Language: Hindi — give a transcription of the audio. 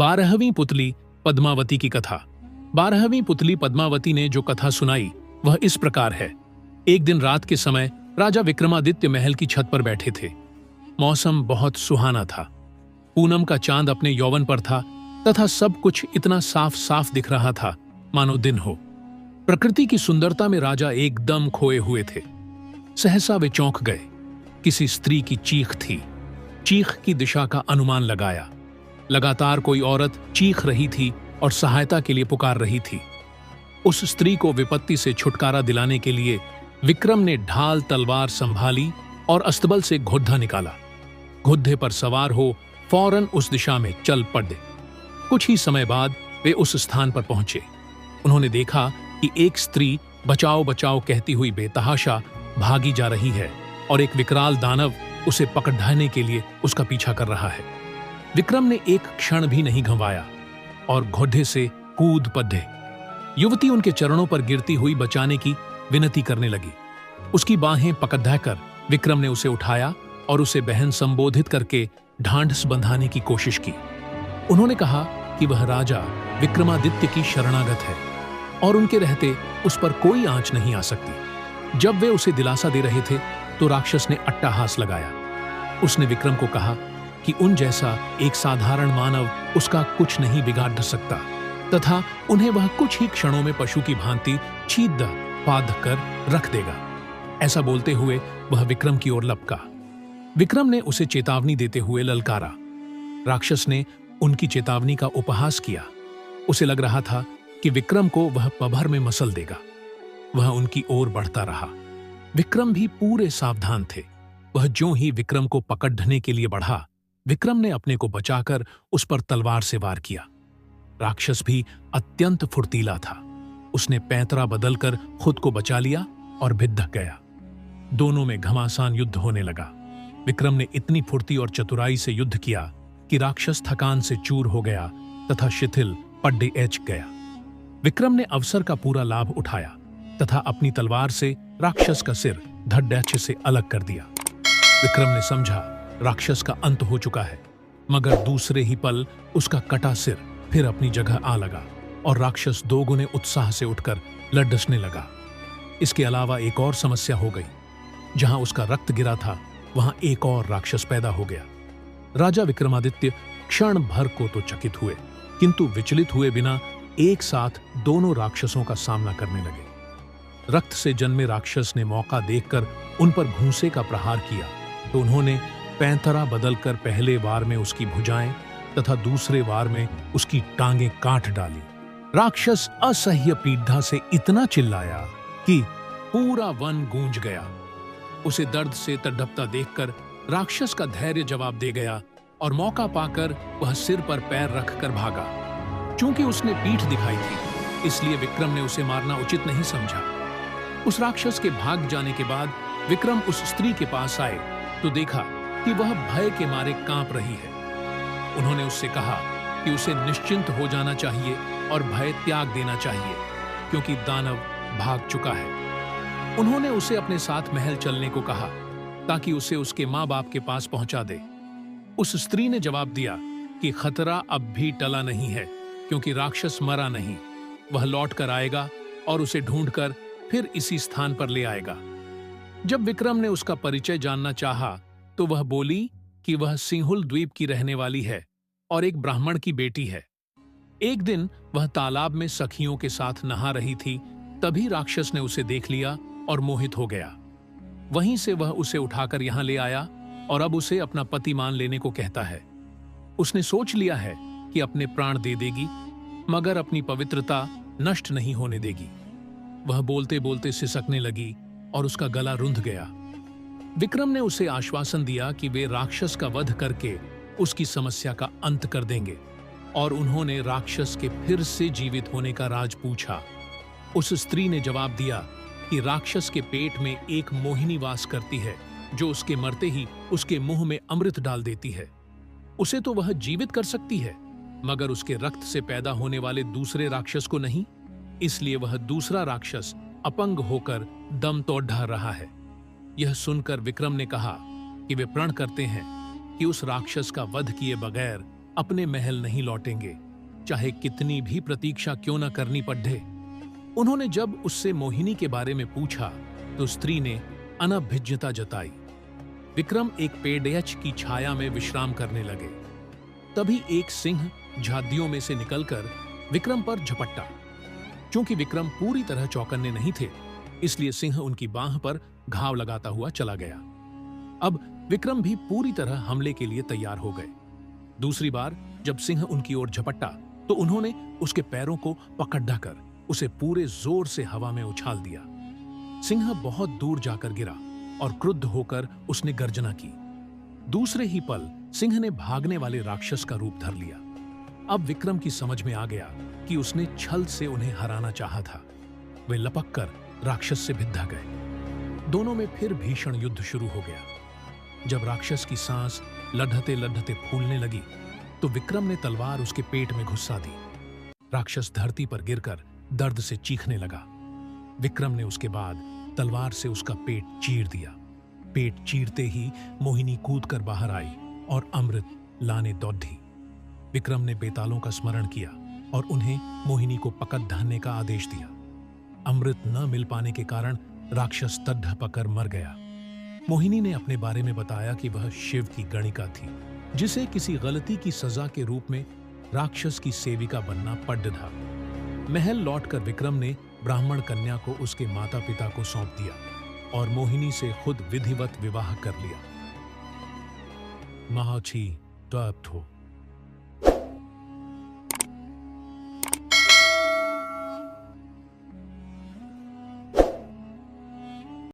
12वीं पुतली पद्मावती की कथा। 12वीं पुतली पद्मावती ने जो कथा सुनाई वह इस प्रकार है। एक दिन रात के समय राजा विक्रमादित्य महल की छत पर बैठे थे। मौसम बहुत सुहाना था। पूनम का चांद अपने यौवन पर था तथा सब कुछ इतना साफ साफ दिख रहा था मानो दिन हो। प्रकृति की सुंदरता में राजा एकदम खोए हुए थे। सहसा वे चौंक गए। किसी स्त्री की चीख थी। चीख की दिशा का अनुमान लगाया। लगातार कोई औरत चीख रही थी और सहायता के लिए पुकार रही थी। उस स्त्री को विपत्ति से छुटकारा दिलाने के लिए विक्रम ने ढाल तलवार संभाली और अस्तबल से घोड़ा निकाला। घोड़े पर सवार हो फौरन उस दिशा में चल पड़े। कुछ ही समय बाद वे उस स्थान पर पहुंचे। उन्होंने देखा कि एक स्त्री बचाओ बचाओ कहती हुई बेतहाशा भागी जा रही है और एक विकराल दानव उसे पकड़ने के लिए उसका पीछा कर रहा है। विक्रम ने एक क्षण भी नहीं गंवाया और घोड़े से कूद पड़े। युवती उनके चरणों पर गिरती हुई बचाने की विनती करने लगी। उसकी बाहें पकड़कर विक्रम ने उसे उठाया और उसे बहन संबोधित करके ढांढस बंधाने की कोशिश की। उन्होंने कहा कि वह राजा विक्रमादित्य की शरणागत है और उनके रहते उस पर कोई आंच नहीं आ सकती। जब वे उसे दिलासा दे रहे थे तो राक्षस ने अट्टहास लगाया। उसने विक्रम को कहा कि उन जैसा एक साधारण मानव उसका कुछ नहीं बिगाड़ सकता तथा उन्हें वह कुछ ही क्षणों में पशु की भांति छीद पाद कर रख देगा। ऐसा बोलते हुए वह विक्रम की ओर लपका। विक्रम ने उसे चेतावनी देते हुए ललकारा। राक्षस ने उनकी चेतावनी का उपहास किया। उसे लग रहा था कि विक्रम को वह पभर में मसल देगा। वह उनकी ओर बढ़ता रहा। विक्रम भी पूरे सावधान थे। वह ज्यों ही विक्रम को पकड़ने के लिए बढ़ा, विक्रम ने अपने को बचाकर उस पर तलवार से वार किया। राक्षस भी अत्यंत फुर्तीला था। उसने पैंतरा बदलकर खुद को बचा लिया और भिद्ध गया। दोनों में घमासान युद्ध होने लगा। विक्रम ने इतनी फुर्ती और चतुराई से युद्ध किया कि राक्षस थकान से चूर हो गया तथा शिथिल पड्डे एच गया। विक्रम ने अवसर का पूरा लाभ उठाया तथा अपनी तलवार से राक्षस का सिर धड़ से अलग कर दिया। विक्रम ने समझा राक्षस का अंत हो चुका है, मगर दूसरे ही पल उसका कटा सिर फिर अपनी जगह आ लगा और राक्षस दोगुने उत्साह से उठकर लड़ने लगा। इसके अलावा एक और समस्या हो गई। जहां उसका रक्त गिरा था वहां एक और राक्षस पैदा हो गया। राजा विक्रमादित्य क्षण भर को तो चकित हुए, किंतु विचलित हुए बिना एक साथ दोनों राक्षसों का सामना करने लगे। रक्त से जन्मे राक्षस ने मौका देखकर उन पर घूंसे का प्रहार किया तो उन्होंने पैंतरा बदलकर पहले वार में उसकी भुजाएं तथा दूसरे वार में उसकी टांगें काट डाली। राक्षस असह्य पीड़ा से इतना चिल्लाया कि पूरा वन गूंज गया। उसे दर्द से तड़पता देखकर राक्षस का धैर्य जवाब दे गया और मौका पाकर वह सिर पर पैर रखकर भागा। चूंकि उसने पीठ दिखाई थी, इसलिए विक्रम ने उसे मारना उचित नहीं समझा। उस राक्षस के भाग जाने के बाद विक्रम उस स्त्री के पास आए तो देखा कि वह भय के मारे कांप रही है। उन्होंने उससे कहा कि उसे निश्चिंत हो जाना चाहिए और भय त्याग देना चाहिए, क्योंकि दानव भाग चुका है। उन्होंने उसे अपने साथ महल चलने को कहा ताकि उसे उसके माँ बाप के पास पहुंचा दे। उस स्त्री ने जवाब दिया कि खतरा अब भी टला नहीं है, क्योंकि राक्षस मरा नहीं। वह लौट कर आएगा और उसे ढूंढकर फिर इसी स्थान पर ले आएगा। जब विक्रम ने उसका परिचय जानना चाहा तो वह बोली कि वह सिंहुल द्वीप की रहने वाली है और एक ब्राह्मण की बेटी है। एक दिन वह तालाब में सखियों के साथ नहा रही थी, तभी राक्षस ने उसे देख लिया और मोहित हो गया। वहीं से वह उसे उठाकर यहां ले आया और अब उसे अपना पति मान लेने को कहता है। उसने सोच लिया है कि अपने प्राण दे देगी, मगर अपनी पवित्रता नष्ट नहीं होने देगी। वह बोलते बोलते सिसकने लगी और उसका गला रुंध गया। विक्रम ने उसे आश्वासन दिया कि वे राक्षस का वध करके उसकी समस्या का अंत कर देंगे और उन्होंने राक्षस के फिर से जीवित होने का राज पूछा। उस स्त्री ने जवाब दिया कि राक्षस के पेट में एक मोहिनी वास करती है जो उसके मरते ही उसके मुंह में अमृत डाल देती है। उसे तो वह जीवित कर सकती है, मगर उसके रक्त से पैदा होने वाले दूसरे राक्षस को नहीं। इसलिए वह दूसरा राक्षस अपंग होकर दम तोड़ ढा रहा है। यह सुनकर विक्रम ने कहा कि वे प्रण करते हैं कि उस राक्षस का वध किए बगैर अपने महल नहीं लौटेंगे, चाहे कितनी भी प्रतीक्षा क्यों न करनी पड़े। उन्होंने जब उससे मोहिनी के बारे में पूछा तो स्त्री ने अनभिज्ञता जताई। विक्रम एक पेड़यच की छाया में विश्राम करने लगे। तभी एक सिंह झादियों में से निकलकर विक्रम पर झपटा। क्योंकि विक्रम पूरी तरह चौकन्ने नहीं थे, इसलिए सिंह उनकी बांह पर घाव लगाता हुआ चला गया। अब विक्रम भी पूरी तरह हमले के लिए तैयार हो गए। दूसरी बार जब सिंह उनकी ओर झपटा तो उन्होंने उसके पैरों को पकड़ कर उसे पूरे जोर से हवा में उछाल दिया। सिंह बहुत दूर जाकर गिरा और क्रुद्ध होकर उसने गर्जना की। दूसरे ही पल सिंह ने भागने वाले राक्षस का रूप धर लिया। अब विक्रम की समझ में आ गया कि उसने छल से उन्हें हराना चाहा था। वे लपक कर राक्षस से भिद्दा गए। दोनों में फिर भीषण युद्ध शुरू हो गया। जब राक्षस की सांस लढ़ते लढ़ते फूलने लगी तो विक्रम ने तलवार उसके पेट में घुसा दी। राक्षस धरती पर गिरकर दर्द से चीखने लगा। विक्रम ने उसके बाद तलवार से उसका पेट चीर दिया। पेट चीरते ही मोहिनी कूदकर बाहर आई और अमृत लाने दौड़ी। विक्रम ने बेतालों का स्मरण किया और उन्हें मोहिनी को पकड़ धरने का आदेश दिया। अमृत न मिल पाने के कारण राक्षस तड्ढ पकर मर गया। मोहिनी ने अपने बारे में बताया कि वह शिव की गणिका थी, जिसे किसी गलती की सजा के रूप में राक्षस की सेविका बनना पड़ था। महल लौटकर विक्रम ने ब्राह्मण कन्या को उसके माता पिता को सौंप दिया और मोहिनी से खुद विधिवत विवाह कर लिया। महाची हो